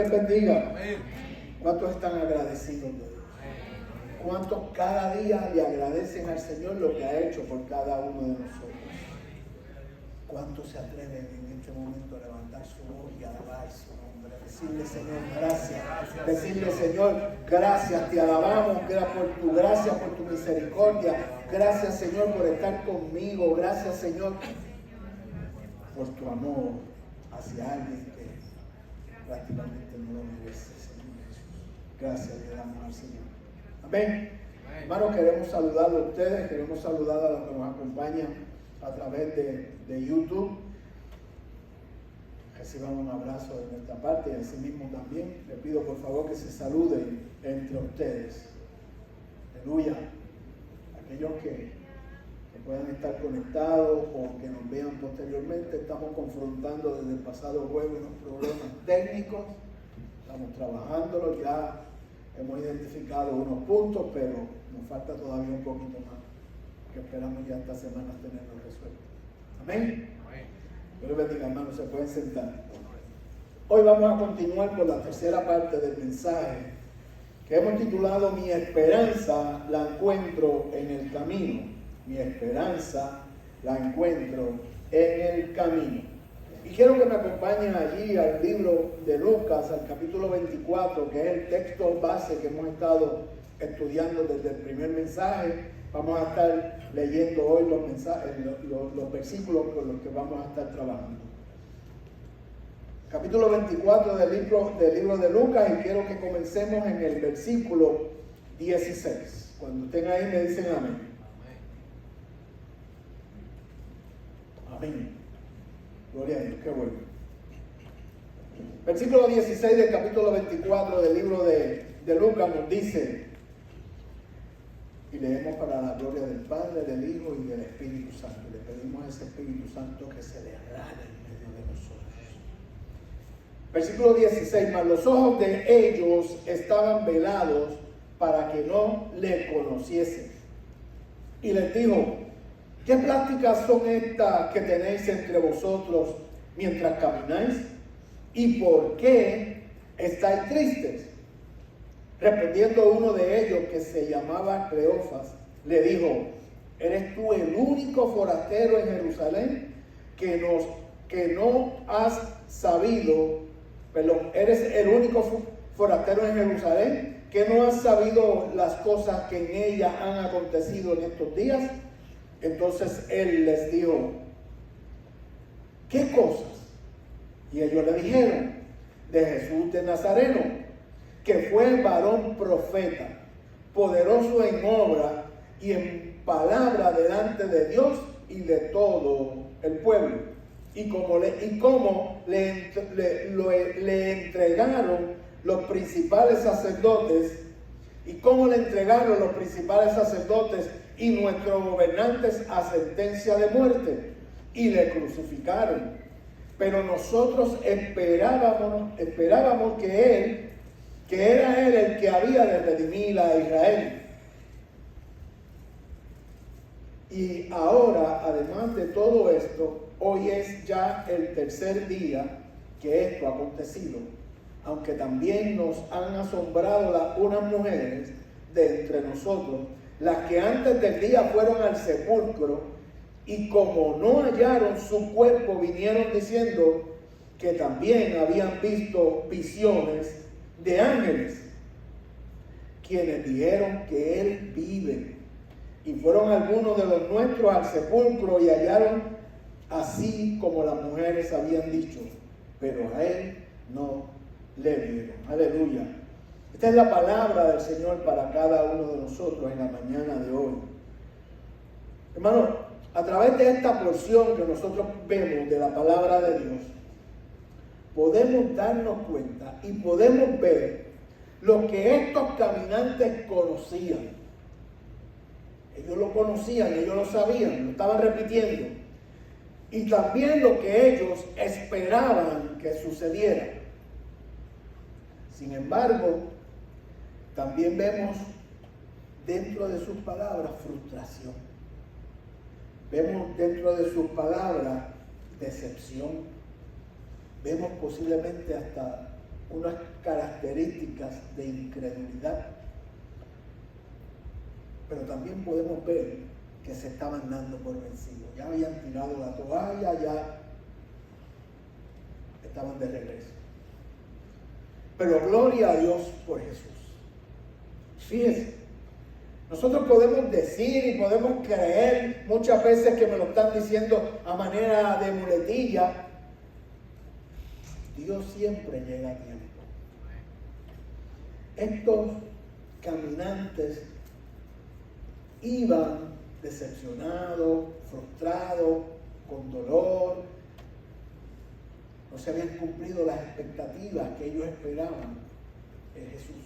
les bendiga. Amén. ¿Cuántos están agradecidos de Dios? ¿Cuántos cada día le agradecen al Señor lo que ha hecho por cada uno de nosotros? ¿Cuántos se atreven en este momento a levantar su voz y alabar su nombre? Decirle, Señor, gracias. Decirle, Señor, gracias, te alabamos por tu gracia, por tu misericordia. Gracias, Señor, por estar conmigo. Gracias, Señor, por tu amor hacia alguien que prácticamente no lo merece, Señor Jesús. Gracias le damos al Señor. Amén. Hermanos, queremos saludar a ustedes, queremos saludar a los que nos acompañan a través de YouTube. Reciban un abrazo de nuestra parte y así mismo también les pido por favor que se saluden entre ustedes. Aleluya. Aquellos que puedan estar conectados o que nos vean posteriormente, estamos confrontando desde el pasado jueves unos problemas técnicos, estamos trabajándolo, ya hemos identificado unos puntos, pero nos falta todavía un poquito más, que esperamos ya esta semana tenerlo resuelto. Amén. Dios les bendiga, hermanos, se pueden sentar. Hoy vamos a continuar con la tercera parte del mensaje que hemos titulado Mi esperanza la encuentro en el camino. Mi esperanza la encuentro en el camino. Y quiero que me acompañen allí al libro de Lucas, al capítulo 24, que es el texto base que hemos estado estudiando desde el primer mensaje. Vamos a estar leyendo hoy los versículos con los que vamos a estar trabajando. Capítulo 24 del libro de Lucas, y quiero que comencemos en el versículo 16. Cuando estén ahí me dicen amén. Amén. Gloria a Dios, qué bueno. Versículo 16 del capítulo 24 del libro de Lucas nos dice, y leemos para la gloria del Padre, del Hijo y del Espíritu Santo. Le pedimos a ese Espíritu Santo que se derrame en medio de nosotros. Versículo 16, mas los ojos de ellos estaban velados para que no le conociesen. Y les dijo, ¿qué pláticas son estas que tenéis entre vosotros mientras camináis? ¿Y por qué estáis tristes? Respondiendo uno de ellos, que se llamaba Cleofas, le dijo, ¿eres tú el único forastero en Jerusalén que no has sabido, eres el único forastero en Jerusalén que no has sabido las cosas que en ella han acontecido en estos días? Entonces él les dijo, ¿qué cosas? Y ellos le dijeron, de Jesús de Nazareno, que fue varón profeta, poderoso en obra y en palabra delante de Dios y de todo el pueblo. Y cómo le entregaron los principales sacerdotes, y nuestros gobernantes a sentencia de muerte, y le crucificaron. Pero nosotros esperábamos que era él el que había de redimir a Israel. Y ahora, además de todo esto, hoy es ya el tercer día que esto ha acontecido, aunque también nos han asombrado unas mujeres de entre nosotros, las que antes del día fueron al sepulcro, y como no hallaron su cuerpo, vinieron diciendo que también habían visto visiones de ángeles, quienes dijeron que él vive. Y fueron algunos de los nuestros al sepulcro y hallaron así como las mujeres habían dicho, pero a él no le vieron. Aleluya. Esta es la palabra del Señor para cada uno de nosotros en la mañana de hoy. Hermano, a través de esta porción que nosotros vemos de la palabra de Dios, podemos darnos cuenta y podemos ver lo que estos caminantes conocían. Ellos lo conocían, ellos lo sabían, lo estaban repitiendo. Y también lo que ellos esperaban que sucediera. Sin embargo, también vemos dentro de sus palabras frustración. Vemos dentro de sus palabras decepción. Vemos posiblemente hasta unas características de incredulidad, pero también podemos ver que se estaban dando por vencidos. Ya habían tirado la toalla, ya estaban de regreso. Pero gloria a Dios por Jesús. Fíjense, nosotros podemos decir y podemos creer muchas veces que me lo están diciendo a manera de muletilla. Dios siempre llega a tiempo. Estos caminantes iban decepcionados, frustrados, con dolor. No se habían cumplido las expectativas que ellos esperaban en Jesús.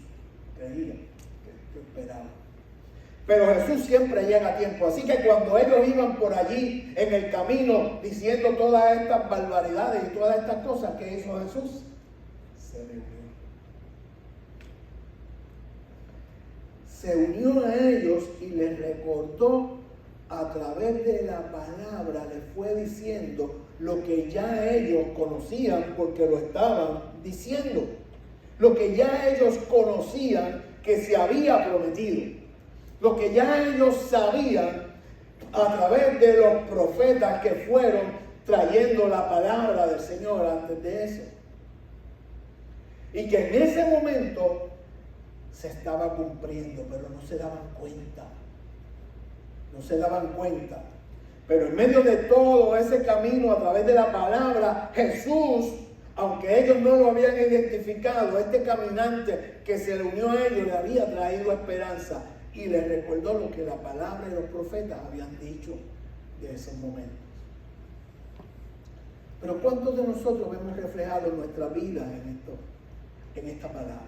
Creían que esperaban. Pero Jesús siempre llega a tiempo. Así que cuando ellos iban por allí en el camino diciendo todas estas barbaridades y todas estas cosas que hizo Jesús, se reunió. Se unió a ellos y les recordó a través de la palabra, les fue diciendo lo que ya ellos conocían porque lo estaban diciendo. Lo que ya ellos conocían que se había prometido. Lo que ya ellos sabían a través de los profetas que fueron trayendo la palabra del Señor antes de eso. Y que en ese momento se estaba cumpliendo, pero no se daban cuenta. No se daban cuenta. Pero en medio de todo ese camino a través de la palabra, Jesús, aunque ellos no lo habían identificado, este caminante que se unió a ellos le había traído esperanza y les recordó lo que la palabra y los profetas habían dicho de esos momentos. Pero ¿cuántos de nosotros vemos reflejado en nuestra vida en esta palabra?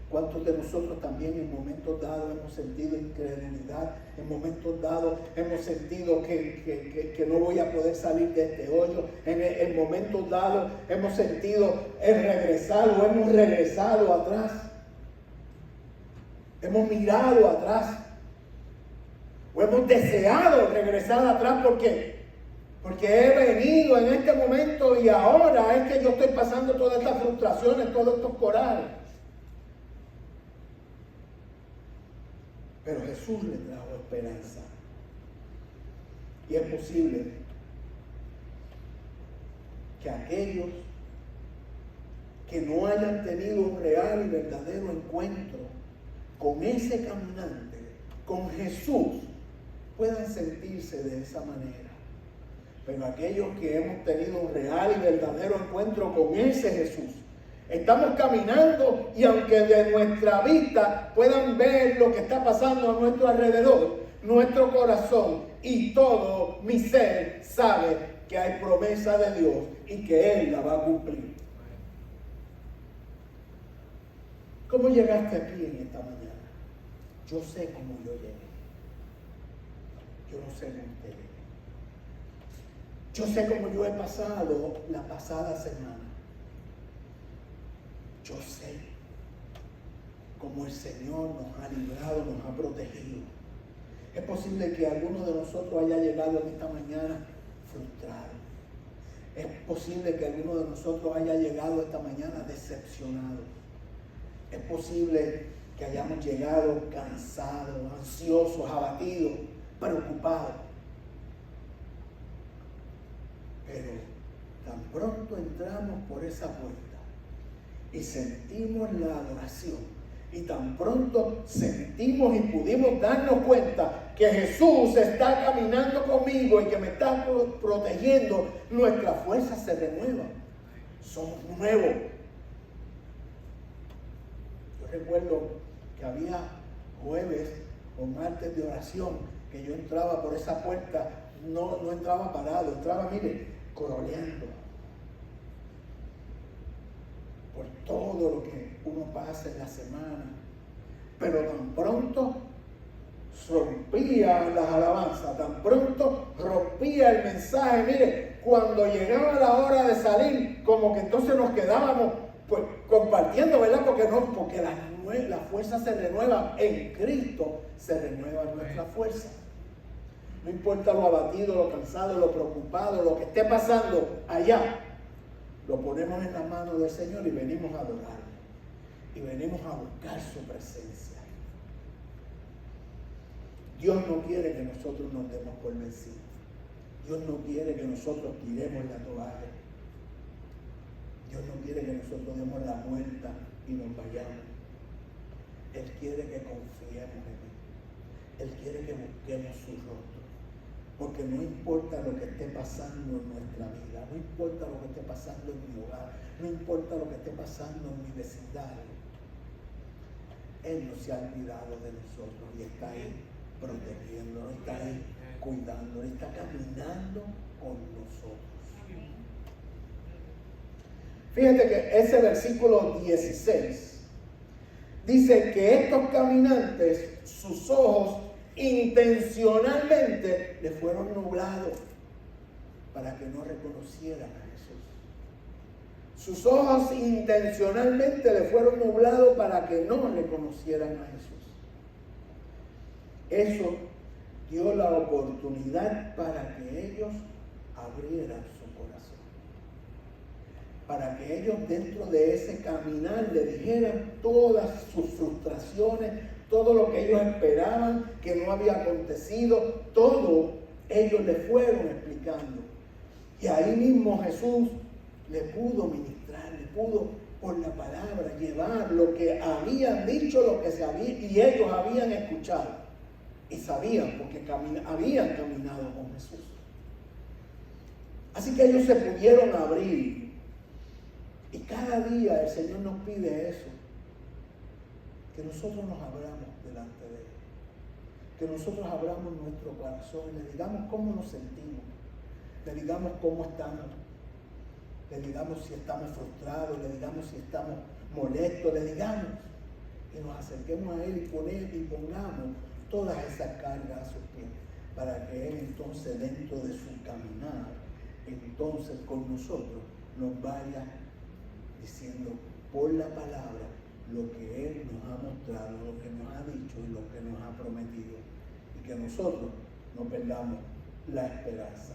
¿Cuántos de nosotros también en momentos dados hemos sentido incredulidad? En momentos dados hemos sentido que no voy a poder salir de este hoyo. En momentos dados hemos sentido el regresar o hemos regresado atrás. Hemos mirado atrás. O hemos deseado regresar atrás porque he venido en este momento y ahora es que yo estoy pasando todas estas frustraciones, todos estos corajes. Pero Jesús le trajo esperanza. Y es posible que aquellos que no hayan tenido un real y verdadero encuentro con ese caminante, con Jesús, puedan sentirse de esa manera. Pero aquellos que hemos tenido un real y verdadero encuentro con ese Jesús, estamos caminando y aunque de nuestra vista puedan ver lo que está pasando a nuestro alrededor, nuestro corazón y todo mi ser sabe que hay promesa de Dios y que Él la va a cumplir. ¿Cómo llegaste aquí en esta mañana? Yo sé cómo yo llegué. Yo no sé cómo te llegué. Yo sé cómo yo he pasado la pasada semana. Yo sé cómo el Señor nos ha librado, nos ha protegido. Es posible que alguno de nosotros haya llegado en esta mañana frustrado. Es posible que alguno de nosotros haya llegado esta mañana decepcionado. Es posible que hayamos llegado cansados, ansiosos, abatidos, preocupados. Pero tan pronto entramos por esa puerta y sentimos la adoración, y tan pronto sentimos y pudimos darnos cuenta que Jesús está caminando conmigo y que me está protegiendo, nuestra fuerza se renueva. Somos nuevos. Yo recuerdo que había jueves o martes de oración que yo entraba por esa puerta, no entraba parado, entraba, mire, coroleando por todo lo que uno pasa en la semana. Pero tan pronto rompía las alabanzas, tan pronto rompía el mensaje, mire, cuando llegaba la hora de salir, como que entonces nos quedábamos pues compartiendo, ¿verdad? Porque las fuerzas se renuevan en Cristo, se renueva nuestra fuerza. No importa lo abatido, lo cansado, lo preocupado, lo que esté pasando allá, lo ponemos en la mano del Señor y venimos a adorarle. Y venimos a buscar su presencia. Dios no quiere que nosotros nos demos por vencidos. Dios no quiere que nosotros tiremos la toalla. Dios no quiere que nosotros demos la vuelta y nos vayamos. Él quiere que confiemos en Él. Él quiere que busquemos su rostro. Porque no importa lo que esté pasando en nuestra vida, no importa lo que esté pasando en mi hogar, no importa lo que esté pasando en mi vecindario, Él no se ha olvidado de nosotros y está ahí protegiéndonos, está ahí cuidándonos, está caminando con nosotros. Fíjate que ese versículo 16 dice que estos caminantes, sus ojos intencionalmente le fueron nublados para que no reconocieran a Jesús. Sus ojos intencionalmente le fueron nublados para que no reconocieran a Jesús. Eso dio la oportunidad para que ellos abrieran su corazón. Para que ellos dentro de ese caminar le dijeran todas sus frustraciones, todo lo que ellos esperaban que no había acontecido, todo ellos le fueron explicando. Y ahí mismo Jesús le pudo ministrar, le pudo por la palabra llevar lo que habían dicho, lo que se había, y ellos habían escuchado. Y sabían porque habían caminado con Jesús. Así que ellos se pudieron abrir. Y cada día el Señor nos pide eso. Que nosotros nos abramos delante de Él. Que nosotros abramos nuestro corazón y le digamos cómo nos sentimos. Le digamos cómo estamos. Le digamos si estamos frustrados, le digamos si estamos molestos, le digamos. Y nos acerquemos a Él y pongamos todas esas cargas a sus pies. Para que Él entonces dentro de su caminar, entonces con nosotros nos vaya diciendo por la palabra lo que Él nos ha mostrado, lo que nos ha dicho y lo que nos ha prometido. Y que nosotros no perdamos la esperanza.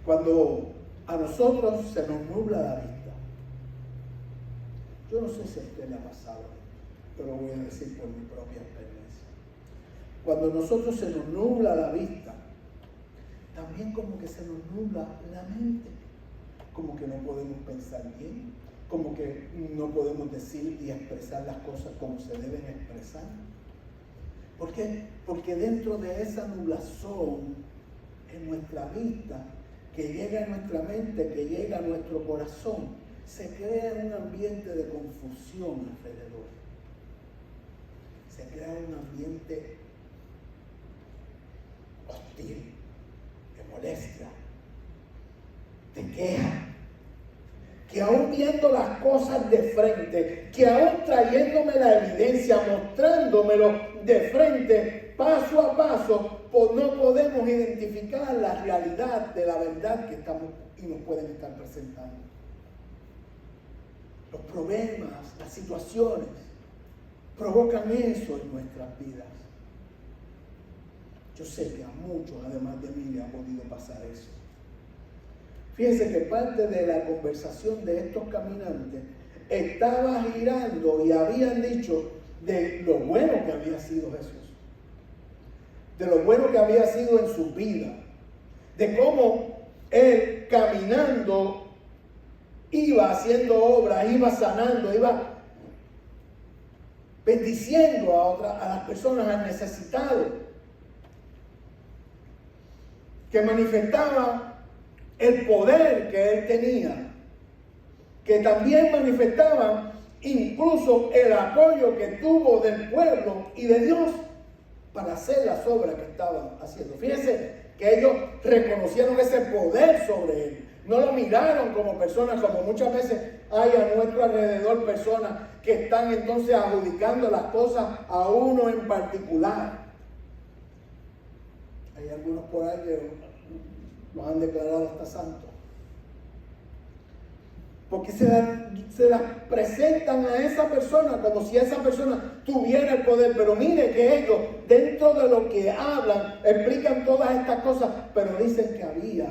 Cuando a nosotros se nos nubla la vista, yo no sé si a usted le ha pasado, pero voy a decir por mi propia experiencia. Cuando a nosotros se nos nubla la vista, también como que se nos nubla la mente. Como que no podemos pensar bien, como que no podemos decir y expresar las cosas como se deben expresar. ¿Por qué? Porque dentro de esa nublazón en nuestra vista, que llega a nuestra mente, que llega a nuestro corazón, se crea un ambiente de confusión alrededor. Se crea un ambiente hostil, de molestia, de queja, que aún viendo las cosas de frente, que aún trayéndome la evidencia, mostrándomelo de frente, paso a paso, no podemos identificar la realidad de la verdad que estamos y nos pueden estar presentando. Los problemas, las situaciones, provocan eso en nuestras vidas. Yo sé que a muchos, además de mí, le ha podido pasar eso. Fíjense que parte de la conversación de estos caminantes estaba girando y habían dicho de lo bueno que había sido Jesús, de lo bueno que había sido en su vida, de cómo Él caminando iba haciendo obras, iba sanando, iba bendiciendo a las personas, al necesitado, que manifestaba el poder que Él tenía, que también manifestaba incluso el apoyo que tuvo del pueblo y de Dios para hacer las obras que estaban haciendo. Fíjense que ellos reconocieron ese poder sobre Él. No lo miraron como personas, como muchas veces hay a nuestro alrededor personas que están entonces adjudicando las cosas a uno en particular. Hay algunos por ahí que los han declarado hasta santos. Porque se las presentan a esa persona como si esa persona tuviera el poder. Pero mire que ellos, dentro de lo que hablan, explican todas estas cosas, pero dicen que había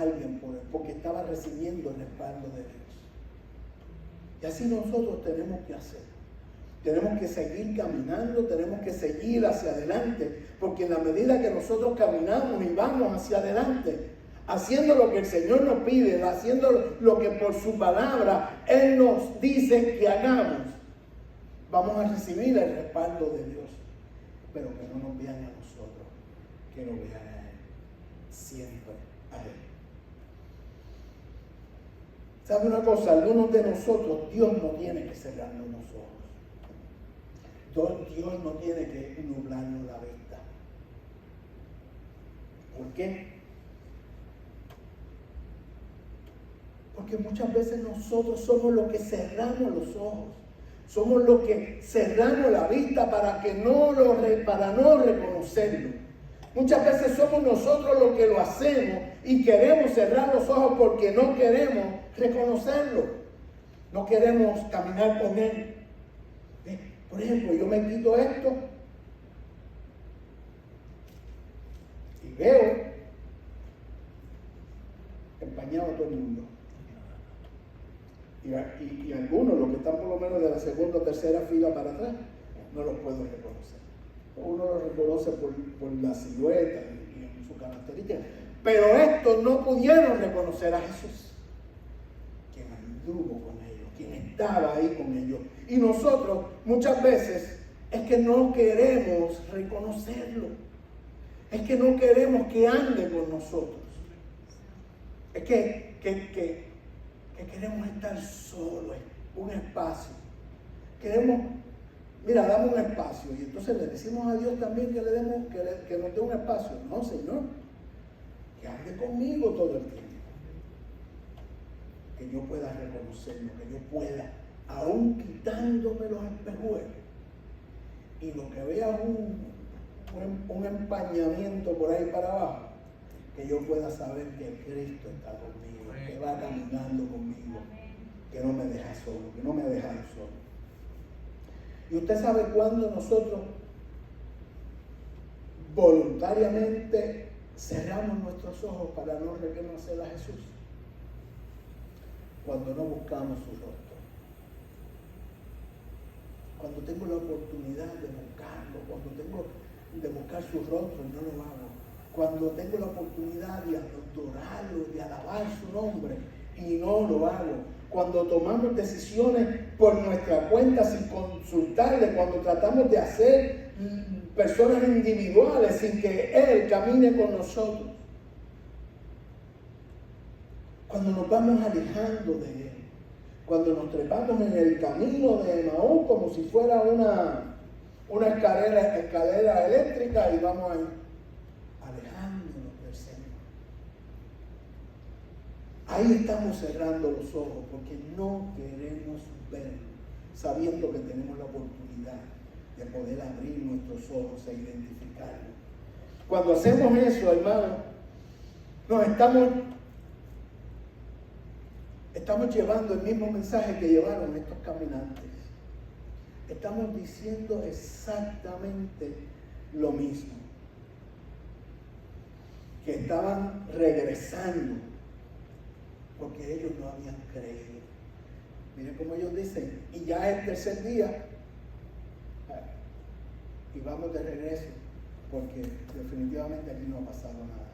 alguien por él, porque estaba recibiendo el respaldo de Dios. Y así nosotros tenemos que hacer. Tenemos que seguir caminando, tenemos que seguir hacia adelante, porque en la medida que nosotros caminamos y vamos hacia adelante, haciendo lo que el Señor nos pide, haciendo lo que por su palabra Él nos dice que hagamos, vamos a recibir el respaldo de Dios. Pero que no nos vean a nosotros, que nos vean a Él, siempre a Él. ¿Sabe una cosa? Algunos de nosotros, Dios no tiene que cerrarnos los ojos. Dios no tiene que nublarnos la vista. ¿Por qué? Porque muchas veces nosotros somos los que cerramos los ojos. Somos los que cerramos la vista para no reconocerlo. Muchas veces somos nosotros los que lo hacemos y queremos cerrar los ojos porque no queremos reconocerlo. No queremos caminar con Él. Por ejemplo, yo me quito esto y veo empañado a todo el mundo. Y algunos, los que están por lo menos de la segunda o tercera fila para atrás, no los puedo reconocer. Uno los reconoce por la silueta y su característica. Pero estos no pudieron reconocer a Jesús, quien anduvo con ellos, quien estaba ahí con ellos. Y nosotros muchas veces es que no queremos reconocerlo. Es que no queremos que ande con nosotros. Es que queremos estar solos, un espacio. Dame un espacio. Y entonces le decimos a Dios también que nos dé un espacio. No, Señor, que ande conmigo todo el tiempo. Que yo pueda reconocerlo, que yo pueda, aún quitándome los espejuelos, y lo que vea un empañamiento por ahí para abajo, que yo pueda saber que Cristo está conmigo, que va caminando conmigo, que no me deja solo, que no me deja solo. Y usted sabe cuándo nosotros voluntariamente cerramos nuestros ojos para no reconocer a Jesús. Cuando no buscamos su rostro. Cuando tengo la oportunidad de buscarlo, cuando tengo de buscar su rostro y no lo hago. Cuando tengo la oportunidad de adorarlo, de alabar su nombre y no lo hago. Cuando tomamos decisiones por nuestra cuenta sin consultarle, cuando tratamos de hacer personas individuales sin que Él camine con nosotros. Cuando nos vamos alejando de Él, cuando nos trepamos en el camino de Emaús como si fuera una escalera eléctrica y vamos ahí, alejándonos del Señor. Ahí estamos cerrando los ojos porque no queremos verlo, sabiendo que tenemos la oportunidad de poder abrir nuestros ojos e identificarlo. Cuando hacemos eso, hermano, nos estamos llevando el mismo mensaje que llevaron estos caminantes. Estamos diciendo exactamente lo mismo. Que estaban regresando porque ellos no habían creído. Miren cómo ellos dicen, y ya es el tercer día y vamos de regreso porque definitivamente aquí no ha pasado nada.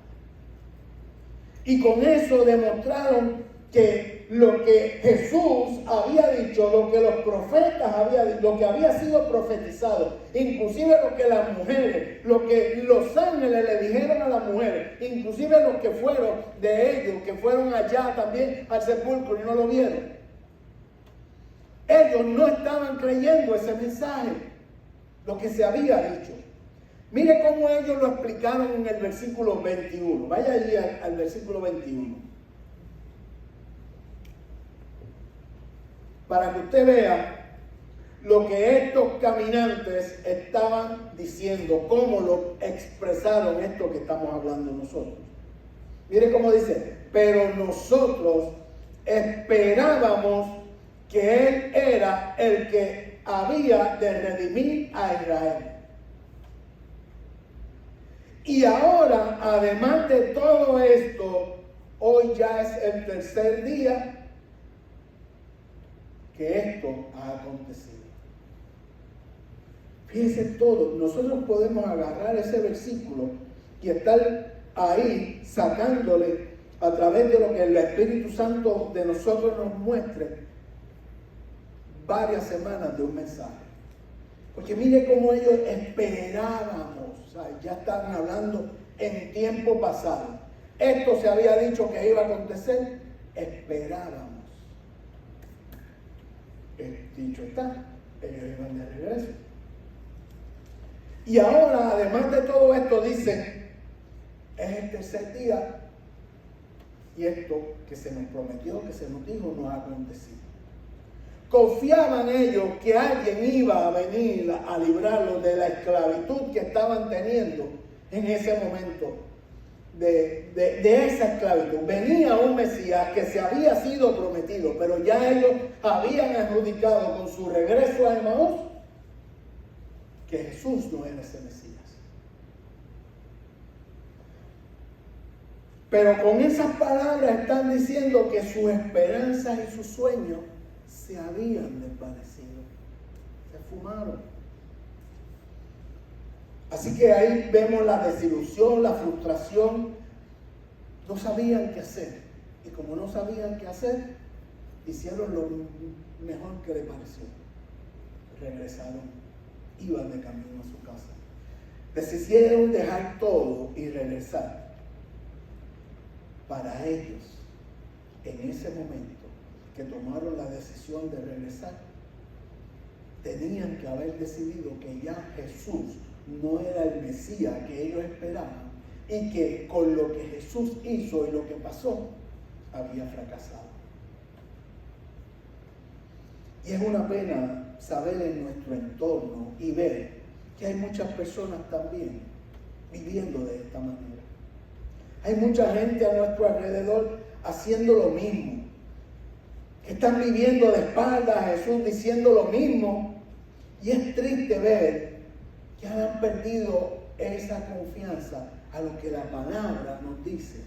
Y con eso demostraron que lo que Jesús había dicho, lo que los profetas habían dicho, lo que había sido profetizado, inclusive lo que las mujeres, lo que los ángeles le dijeron a las mujeres, inclusive los que fueron de ellos, que fueron allá también al sepulcro y no lo vieron. Ellos no estaban creyendo ese mensaje, lo que se había dicho. Mire cómo ellos lo explicaron en el versículo 21. Vaya allí al versículo 21. Para que usted vea lo que estos caminantes estaban diciendo, cómo lo expresaron esto que estamos hablando nosotros. Mire cómo dice, pero nosotros esperábamos que Él era el que había de redimir a Israel. Y ahora, además de todo esto, Hoy ya es el tercer día que esto ha acontecido. Fíjense todo, nosotros podemos agarrar ese versículo y estar ahí sacándole a través de lo que el Espíritu Santo de nosotros nos muestre varias semanas de un mensaje. Porque mire cómo ellos esperábamos, o sea, ya estaban hablando en tiempo pasado. Esto se había dicho que iba a acontecer, esperábamos. Dicho está, ellos iban de regreso. Y ahora, además de todo esto, dice, es el tercer día y esto que se nos prometió, que se nos dijo, no ha acontecido. Confiaban ellos que alguien iba a venir a librarlos de la esclavitud que estaban teniendo en ese momento, de esa esclavitud. Venía un Mesías que se había sido prometido, pero ya ellos habían adjudicado con su regreso a Emaús que Jesús no era ese Mesías. Pero con esas palabras están diciendo que sus esperanzas y sus sueños se habían desvanecido, se fumaron. Así que ahí vemos la desilusión, la frustración. No sabían qué hacer. Y como no sabían qué hacer, hicieron lo mejor que les pareció. Regresaron, iban de camino a su casa. Decidieron dejar todo y regresar. Para ellos, en ese momento que tomaron la decisión de regresar, tenían que haber decidido que ya Jesús no era el Mesías que ellos esperaban y que con lo que Jesús hizo y lo que pasó, había fracasado. Y es una pena saber en nuestro entorno y ver que hay muchas personas también viviendo de esta manera. Hay mucha gente a nuestro alrededor haciendo lo mismo, que están viviendo de espaldas a Jesús diciendo lo mismo. Y es triste ver que han perdido esa confianza a lo que la palabra nos dice,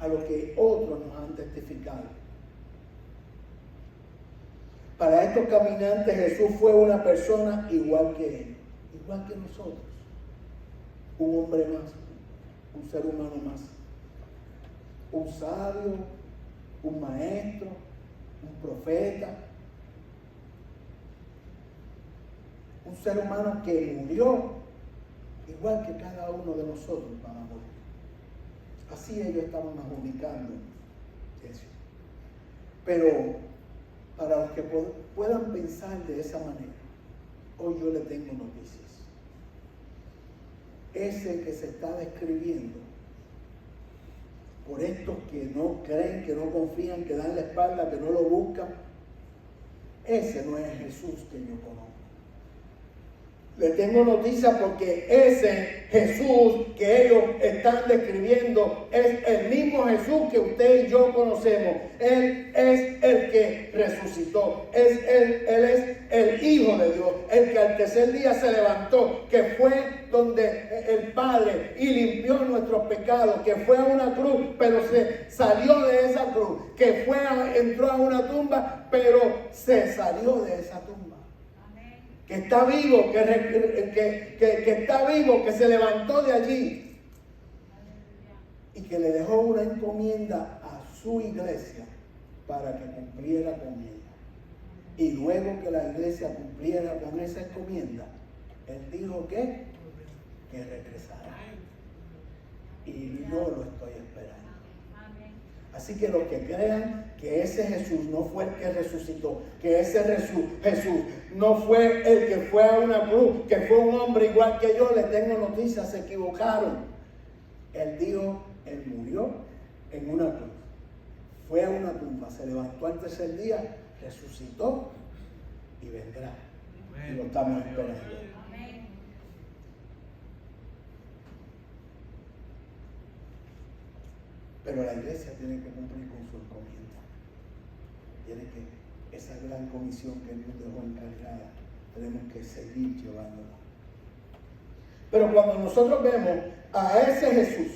a lo que otros nos han testificado. Para estos caminantes Jesús fue una persona igual que él, igual que nosotros. Un hombre más, un ser humano más. Un sabio, un maestro, un profeta. Un ser humano que murió igual que cada uno de nosotros para morir. Así ellos estaban adjudicando eso. Pero para los que puedan pensar de esa manera, hoy yo le tengo noticias. Ese que se está describiendo por estos que no creen, que no confían, que dan la espalda, que no lo buscan, ese no es Jesús que yo conozco. Le tengo noticias porque ese Jesús que ellos están describiendo es el mismo Jesús que usted y yo conocemos. Él es el que resucitó. Él es el Hijo de Dios, el que al tercer día se levantó, que fue donde el Padre y limpió nuestros pecados, que fue a una cruz, pero se salió de esa cruz, que entró a una tumba, pero se salió de esa tumba. Que está vivo, que está vivo, que se levantó de allí y que le dejó una encomienda a su iglesia para que cumpliera con ella. Y luego que la iglesia cumpliera con esa encomienda, él dijo que regresará. Y yo lo estoy esperando. Así que los que crean que ese Jesús no fue el que resucitó, que ese Jesús no fue el que fue a una cruz, que fue un hombre igual que yo, les tengo noticias, se equivocaron. Él murió en una cruz, fue a una tumba, se levantó al tercer día, resucitó y vendrá. Y lo estamos esperando. Pero la iglesia tiene que cumplir con su encomienda. Tiene que, esa gran comisión que Él nos dejó encargada, tenemos que seguir llevándola. Pero cuando nosotros vemos a ese Jesús,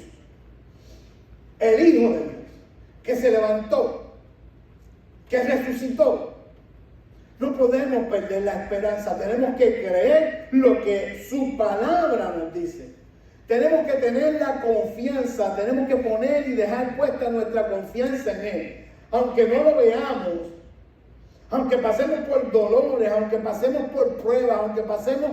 el Hijo de Dios, que se levantó, que resucitó. No podemos perder la esperanza, tenemos que creer lo que su palabra nos dice. Tenemos que tener la confianza, tenemos que poner y dejar puesta nuestra confianza en Él. Aunque no lo veamos, aunque pasemos por dolores, aunque pasemos por pruebas, aunque pasemos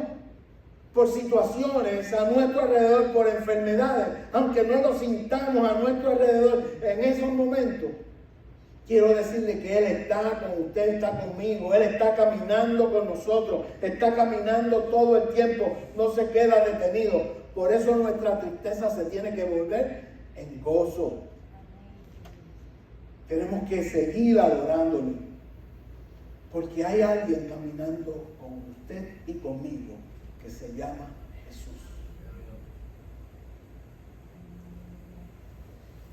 por situaciones a nuestro alrededor, por enfermedades, aunque no lo sintamos a nuestro alrededor en esos momentos, quiero decirle que Él está con usted, está conmigo, Él está caminando con nosotros, está caminando todo el tiempo, no se queda detenido. Por eso nuestra tristeza se tiene que volver en gozo. Tenemos que seguir adorándolo, porque hay alguien caminando con usted y conmigo que se llama Jesús.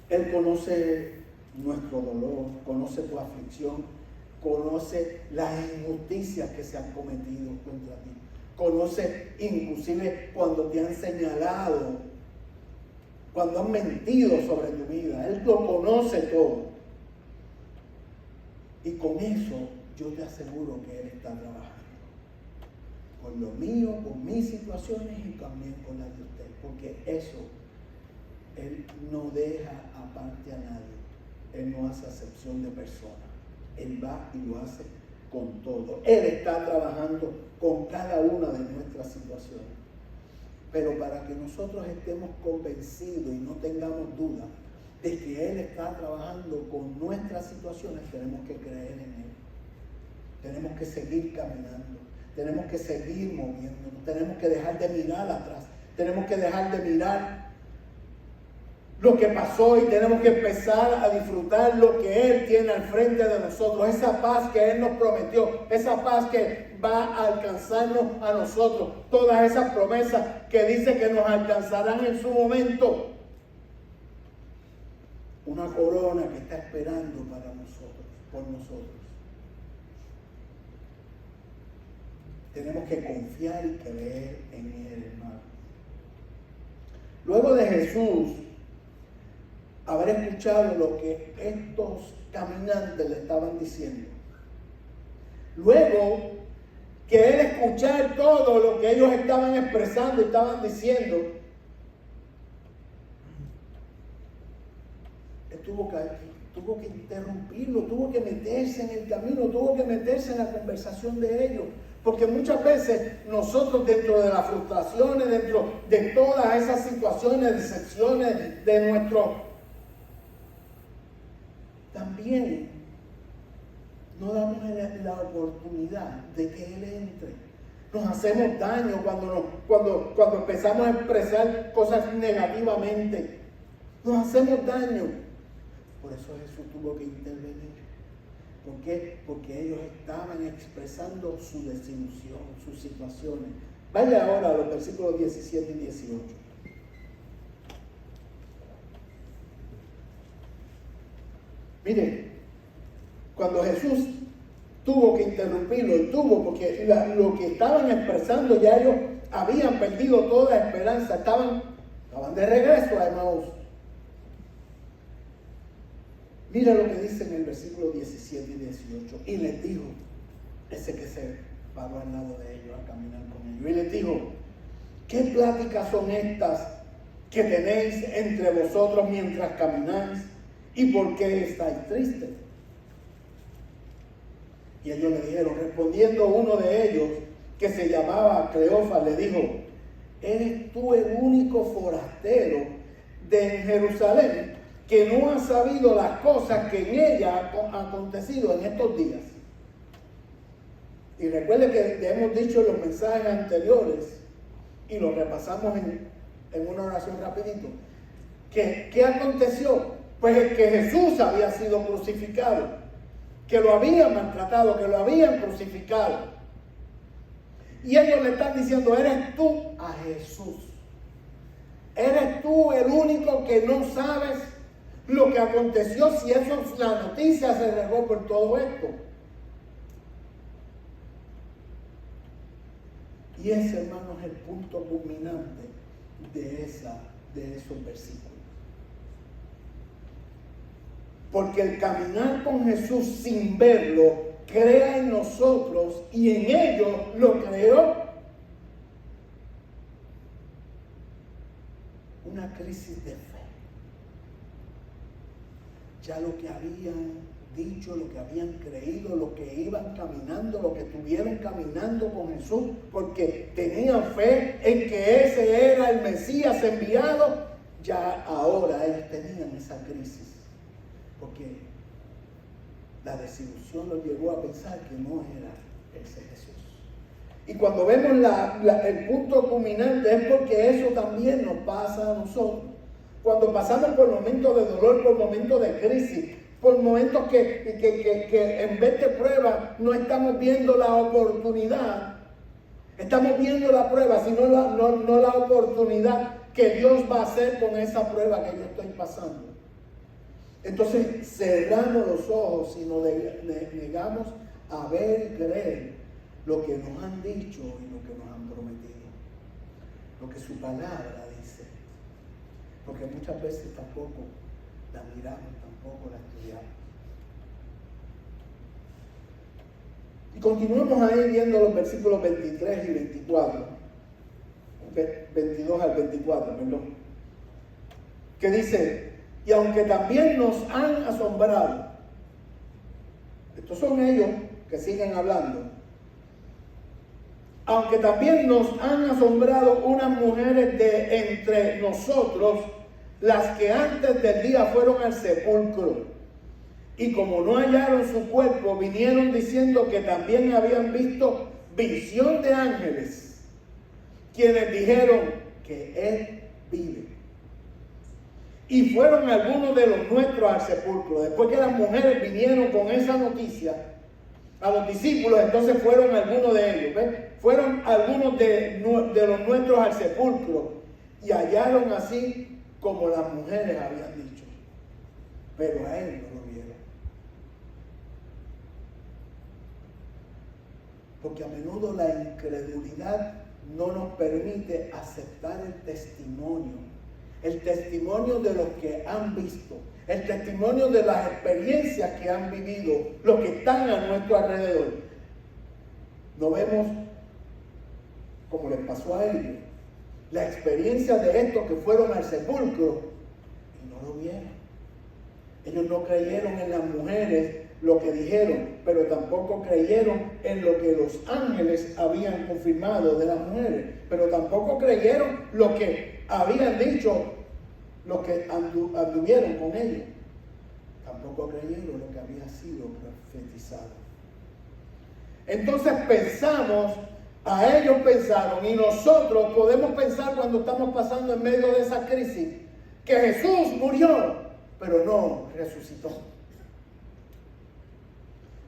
Él conoce nuestro dolor, conoce tu aflicción, conoce las injusticias que se han cometido contra ti, conoce inclusive cuando te han señalado, cuando han mentido sobre tu vida. Él lo conoce todo. Y con eso yo te aseguro que Él está trabajando con lo mío, con mis situaciones y también con las de usted, porque eso Él no deja aparte a nadie. Él no hace acepción de personas. Él va y lo hace con todo. Él está trabajando con cada una de nuestras situaciones. Pero para que nosotros estemos convencidos y no tengamos duda de que Él está trabajando con nuestras situaciones, tenemos que creer en Él. Tenemos que seguir caminando. Tenemos que seguir moviéndonos. Tenemos que dejar de mirar atrás. Tenemos que dejar de mirar lo que pasó y tenemos que empezar a disfrutar lo que Él tiene al frente de nosotros. Esa paz que Él nos prometió. Esa paz que va a alcanzarnos a nosotros. Todas esas promesas que dice que nos alcanzarán en su momento. Una corona que está esperando para nosotros, por nosotros. Tenemos que confiar y creer en Él, hermano. Luego de Jesús haber escuchado lo que estos caminantes le estaban diciendo, luego que Él escuchar todo lo que ellos estaban expresando y estaban diciendo, Él tuvo que interrumpirlo, tuvo que meterse en el camino, tuvo que meterse en la conversación de ellos. Porque muchas veces nosotros, dentro de las frustraciones, dentro de todas esas situaciones, decepciones de nuestro, también no damos la oportunidad de que Él entre. Nos hacemos daño cuando empezamos a expresar cosas negativamente. Nos hacemos daño. Por eso Jesús tuvo que intervenir. ¿Por qué? Porque ellos estaban expresando su desilusión, sus situaciones. Vaya ahora a los versículos 17 y 18. Mire, cuando Jesús tuvo que interrumpirlo, porque lo que estaban expresando ya ellos habían perdido toda esperanza, estaban de regreso a Emaús. Mira lo que dice en el versículo 17 y 18. Y les dijo, ese que se paró al lado de ellos a caminar con ellos, y les dijo, ¿qué pláticas son estas que tenéis entre vosotros mientras camináis? ¿Y por qué estáis tristes? Y ellos le dijeron, respondiendo uno de ellos, que se llamaba Cleofas, le dijo, ¿eres tú el único forastero de Jerusalén que no ha sabido las cosas que en ella han acontecido en estos días? Y recuerde que hemos dicho en los mensajes anteriores, y lo repasamos en una oración rapidito, que ¿qué aconteció? Pues que Jesús había sido crucificado, que lo habían maltratado, que lo habían crucificado. Y ellos le están diciendo, eres tú a Jesús. Eres tú el único que no sabes lo que aconteció, si eso es la noticia, se regó por todo esto. Y ese, hermano, es el punto culminante de esos versículos. Porque el caminar con Jesús sin verlo crea en nosotros y en ellos lo creó una crisis de fe. Ya lo que habían dicho, lo que habían creído, lo que iban caminando, lo que estuvieron caminando con Jesús, porque tenían fe en que ese era el Mesías enviado, ya ahora ellos tenían esa crisis, porque la desilusión los llevó a pensar que no era ese Jesús. Y cuando vemos el punto culminante es porque eso también nos pasa a nosotros. Cuando pasamos por momentos de dolor, por momentos de crisis, por momentos que en vez de prueba no estamos viendo la oportunidad, estamos viendo la prueba, sino no la oportunidad que Dios va a hacer con esa prueba que yo estoy pasando. Entonces cerramos los ojos y nos negamos a ver y creer lo que nos han dicho y lo que nos han prometido, lo que su palabra dice, porque muchas veces tampoco la miramos, tampoco la estudiamos. Y continuamos ahí viendo los versículos 23 y 24, 22 al 24, perdón, que dice: y aunque también nos han asombrado, estos son ellos que siguen hablando, aunque también nos han asombrado unas mujeres de entre nosotros, las que antes del día fueron al sepulcro, y como no hallaron su cuerpo, vinieron diciendo que también habían visto visión de ángeles, quienes dijeron que él vive. Y fueron algunos de los nuestros al sepulcro. Después que las mujeres vinieron con esa noticia a los discípulos, entonces fueron algunos de ellos, ¿ven? Fueron algunos de los nuestros al sepulcro y hallaron así como las mujeres habían dicho, pero a él no lo vieron. Porque a menudo la incredulidad no nos permite aceptar el testimonio de los que han visto, el testimonio de las experiencias que han vivido, los que están a nuestro alrededor. No vemos, como les pasó a ellos, la experiencia de estos que fueron al sepulcro y no lo vieron. Ellos no creyeron en las mujeres lo que dijeron, pero tampoco creyeron en lo que los ángeles habían confirmado de las mujeres, pero tampoco creyeron lo que habían dicho los que anduvieron con ellos. Tampoco creyeron lo que había sido profetizado. Entonces ellos pensaron, y nosotros podemos pensar cuando estamos pasando en medio de esa crisis, que Jesús murió, pero no resucitó.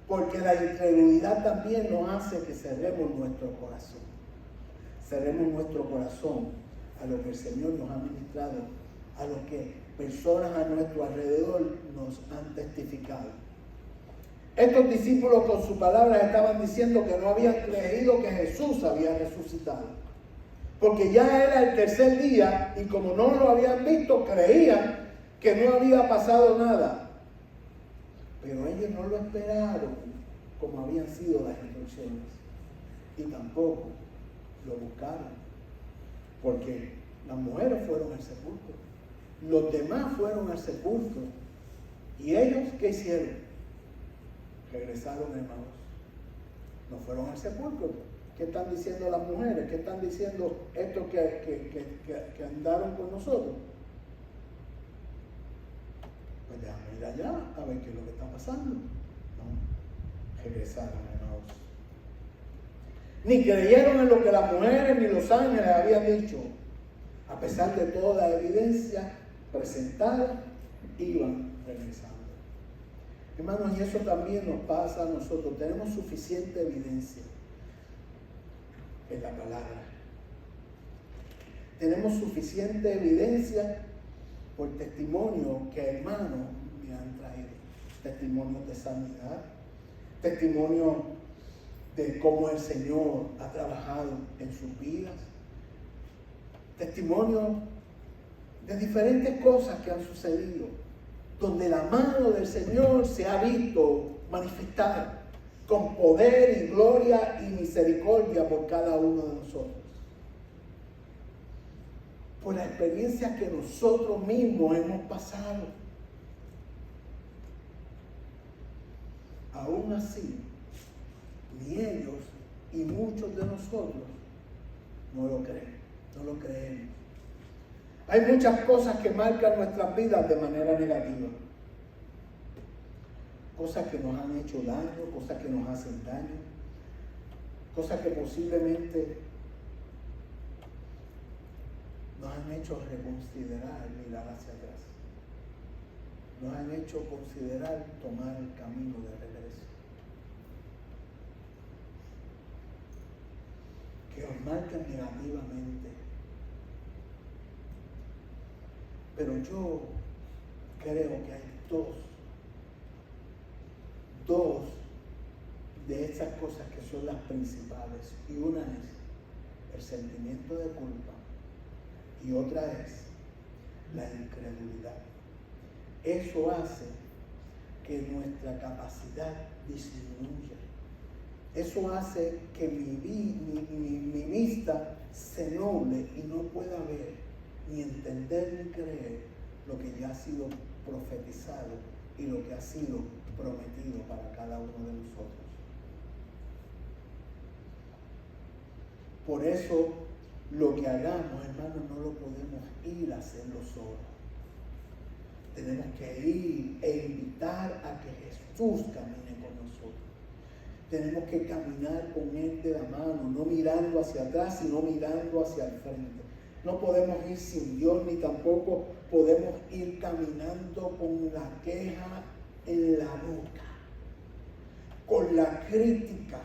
Porque la incredulidad también nos hace que cerremos nuestro corazón. Cerremos nuestro corazón a lo que el Señor nos ha ministrado, a lo que personas a nuestro alrededor nos han testificado. Estos discípulos con su palabra estaban diciendo que no habían creído que Jesús había resucitado. Porque ya era el tercer día y como no lo habían visto, creían que no había pasado nada. Pero ellos no lo esperaron como habían sido las instrucciones. Y tampoco lo buscaron. Porque las mujeres fueron al sepulcro. Los demás fueron al sepulcro. ¿Y ellos qué hicieron? Regresaron, hermanos. No fueron al sepulcro. ¿Qué están diciendo las mujeres? ¿Qué están diciendo estos que andaron con nosotros? Pues déjame ir allá a ver qué es lo que está pasando. No, regresaron, hermanos. Ni creyeron en lo que las mujeres ni los ángeles habían dicho. A pesar de toda la evidencia presentada, iban regresando. Hermanos, y eso también nos pasa a nosotros. Tenemos suficiente evidencia en la palabra. Tenemos suficiente evidencia por testimonio que hermanos me han traído. Testimonios de sanidad, testimonio de cómo el Señor ha trabajado en sus vidas, testimonio de diferentes cosas que han sucedido. donde la mano del Señor se ha visto manifestada con poder y gloria y misericordia por cada uno de nosotros. Por la experiencia que nosotros mismos hemos pasado. Aún así, ni ellos y muchos de nosotros no lo creen, no lo creemos. Hay muchas cosas que marcan nuestras vidas de manera negativa. Cosas que nos han hecho daño, cosas que nos hacen daño, cosas que posiblemente nos han hecho reconsiderar, mirar hacia atrás. Nos han hecho considerar tomar el camino de regreso. Que os marcan negativamente. Pero yo creo que hay dos de esas cosas que son las principales. Y una es el sentimiento de culpa y otra es la incredulidad. Eso hace que nuestra capacidad disminuya. Eso hace que mi vista se nuble y no pueda ver, ni entender, ni creer lo que ya ha sido profetizado y lo que ha sido prometido para cada uno de nosotros. Por eso, lo que hagamos, hermanos, no lo podemos ir a hacerlo solos. Tenemos que ir e invitar a que Jesús camine con nosotros. Tenemos que caminar con Él de la mano, no mirando hacia atrás, sino mirando hacia el frente. No podemos ir sin Dios, ni tampoco podemos ir caminando con la queja en la boca, con la crítica.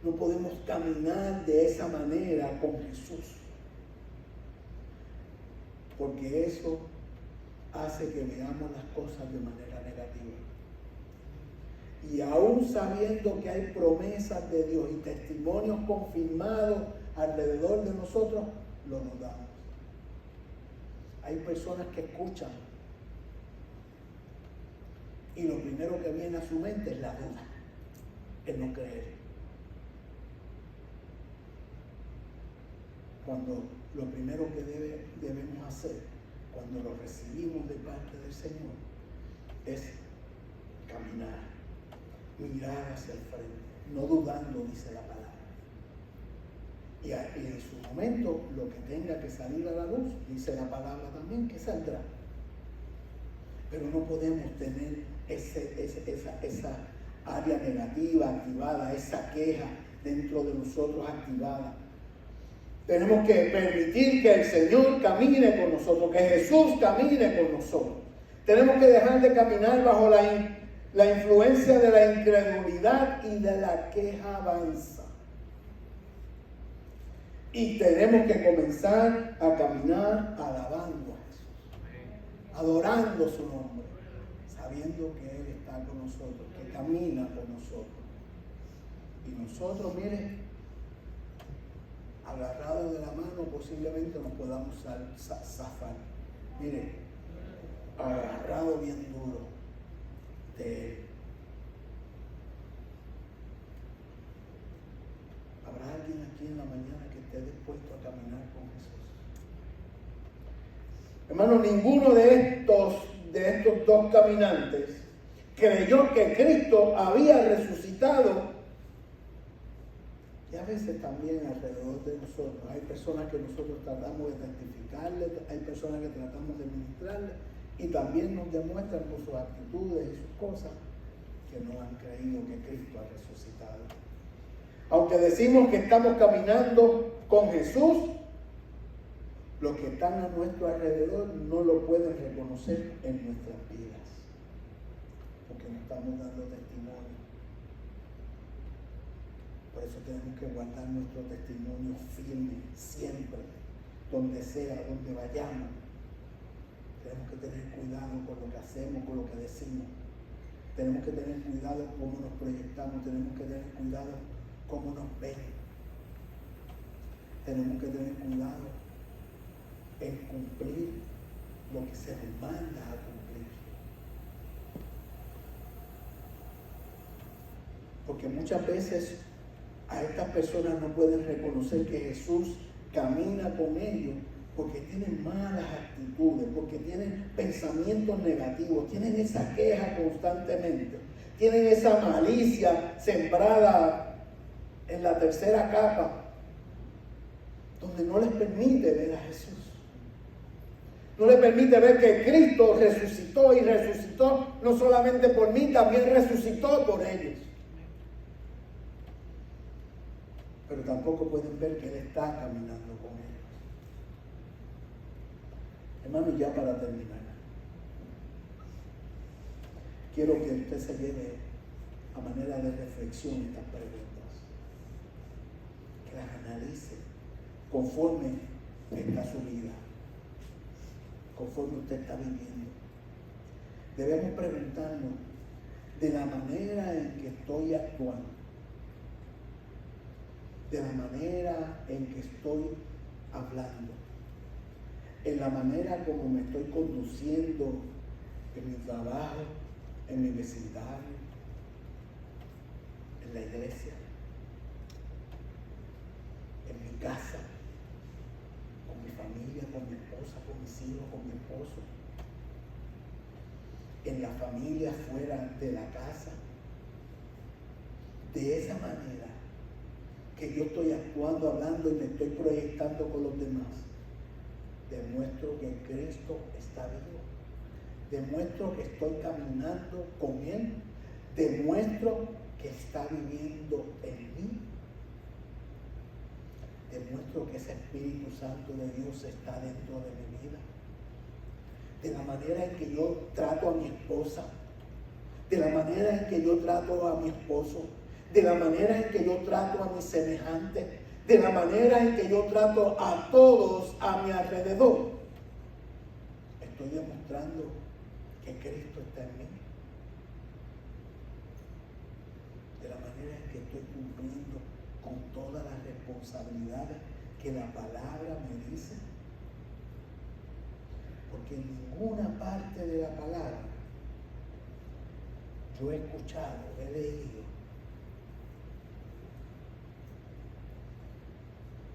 No podemos caminar de esa manera con Jesús, porque eso hace que veamos las cosas de manera negativa. Y aún sabiendo que hay promesas de Dios y testimonios confirmados alrededor de nosotros, lo dudamos. Hay personas que escuchan y lo primero que viene a su mente es la duda, el no creer. Cuando lo primero que debemos hacer cuando lo recibimos de parte del Señor es caminar, mirar hacia el frente, no dudando, dice la palabra. Y en su momento, lo que tenga que salir a la luz, dice la palabra también, que saldrá. Pero no podemos tener esa área negativa activada, esa queja dentro de nosotros activada. Tenemos que permitir que el Señor camine con nosotros, que Jesús camine con nosotros. Tenemos que dejar de caminar bajo la influencia de la incredulidad y de la queja avanza. Y tenemos que comenzar a caminar alabando a Jesús, adorando su nombre, sabiendo que Él está con nosotros, que camina con nosotros. Y nosotros, miren, agarrados de la mano, posiblemente nos podamos zafar. Mire, agarrado bien duro de Él. ¿Habrá alguien aquí en la mañana que esté dispuesto a caminar con Jesús? Hermano, ninguno de estos dos caminantes creyó que Cristo había resucitado. Y a veces también alrededor de nosotros hay personas que nosotros tratamos de testificarles, hay personas que tratamos de ministrarles y también nos demuestran por sus actitudes y sus cosas que no han creído que Cristo ha resucitado. Aunque decimos que estamos caminando con Jesús, los que están a nuestro alrededor no lo pueden reconocer en nuestras vidas, porque no estamos dando testimonio. Por eso tenemos que guardar nuestro testimonio firme, siempre, donde sea, donde vayamos. Tenemos que tener cuidado con lo que hacemos, con lo que decimos. Tenemos que tener cuidado cómo nos proyectamos, tenemos que tener cuidado cómo nos ven. Tenemos que tener cuidado en cumplir lo que se nos manda a cumplir. Porque muchas veces a estas personas no pueden reconocer que Jesús camina con ellos porque tienen malas actitudes, porque tienen pensamientos negativos, tienen esa queja constantemente, tienen esa malicia sembrada en la tercera capa, donde no les permite ver a Jesús. No les permite ver que Cristo resucitó, y resucitó no solamente por mí, también resucitó por ellos. Pero tampoco pueden ver que Él está caminando con ellos. Hermano, ya para terminar, quiero que usted se lleve a manera de reflexión estas preguntas, que las analice conforme está su vida, conforme usted está viviendo. Debemos preguntarnos de la manera en que estoy actuando, de la manera en que estoy hablando, en la manera como me estoy conduciendo en mi trabajo, en mi vecindario, en la iglesia, en mi casa, con mi familia, con mi esposa, con mis hijos, con mi esposo, en la familia fuera de la casa. De esa manera que yo estoy actuando, hablando y me estoy proyectando con los demás, demuestro que Cristo está vivo, demuestro que estoy caminando con Él, demuestro que está viviendo en mí, demuestro que ese Espíritu Santo de Dios está dentro de mi vida, de la manera en que yo trato a mi esposa, de la manera en que yo trato a mi esposo, de la manera en que yo trato a mis semejantes, de la manera en que yo trato a todos a mi alrededor. Estoy demostrando que Cristo está en mí. De la manera en que estoy cumpliendo con todas las responsabilidades que la palabra me dice. Porque en ninguna parte de la palabra yo he escuchado, he leído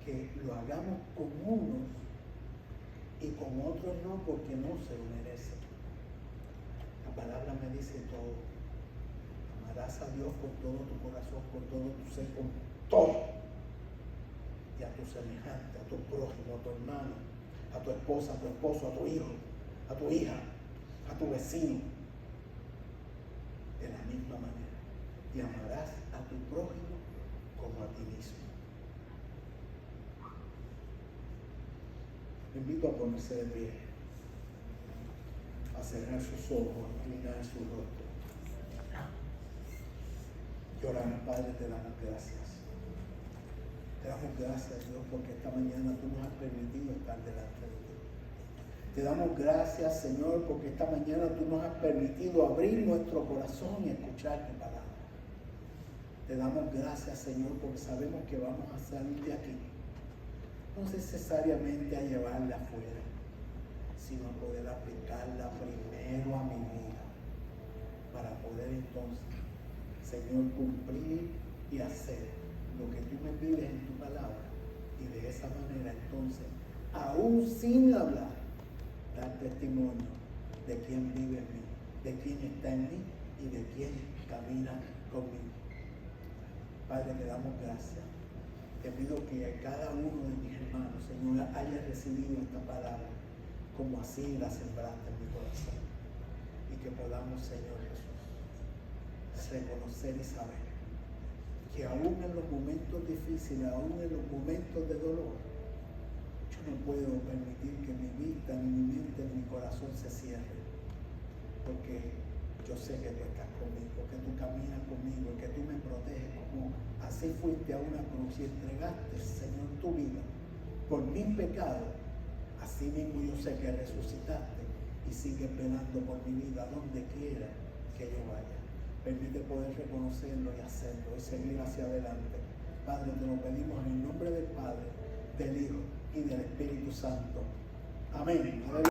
que lo hagamos con unos y con otros no, porque no se lo merecen. La palabra me dice todo. Amarás a Dios con todo tu corazón, con todo tu ser, con todo. Y a tu semejante, a tu prójimo, a tu hermano, a tu esposa, a tu esposo, a tu hijo, a tu hija, a tu vecino, de la misma manera. Y amarás a tu prójimo como a ti mismo. Le invito a ponerse de pie, a cerrar sus ojos, a inclinar su rostro. Lloramos, Padre, te damos gracias. Te damos gracias, Dios, porque esta mañana tú nos has permitido estar delante de ti. Te damos gracias, Señor, porque esta mañana tú nos has permitido abrir nuestro corazón y escuchar tu palabra. Te damos gracias, Señor, porque sabemos que vamos a salir de aquí, no necesariamente a llevarla afuera, sino a poder aplicarla primero a mi vida, para poder entonces, Señor, cumplir y hacer lo que tú me pides en tu palabra, y de esa manera entonces, aún sin hablar, dar testimonio de quién vive en mí, de quién está en mí y de quién camina conmigo. Padre, te damos gracias. Te pido que cada uno de mis hermanos, Señor, haya recibido esta palabra como así la sembraste en mi corazón, y que podamos, Señor Jesús, reconocer y saber que aún en los momentos difíciles, aún en los momentos de dolor, yo no puedo permitir que mi vista, ni mi mente, ni mi corazón se cierre, porque yo sé que tú estás conmigo, que tú caminas conmigo, que tú me proteges, como así fuiste a una cruz y entregaste, Señor, tu vida por mis pecados. Así mismo yo sé que resucitaste y sigues velando por mi vida donde quiera que yo vaya. Permite poder reconocerlo y hacerlo y seguir hacia adelante. Padre, te lo pedimos en el nombre del Padre, del Hijo y del Espíritu Santo. Amén.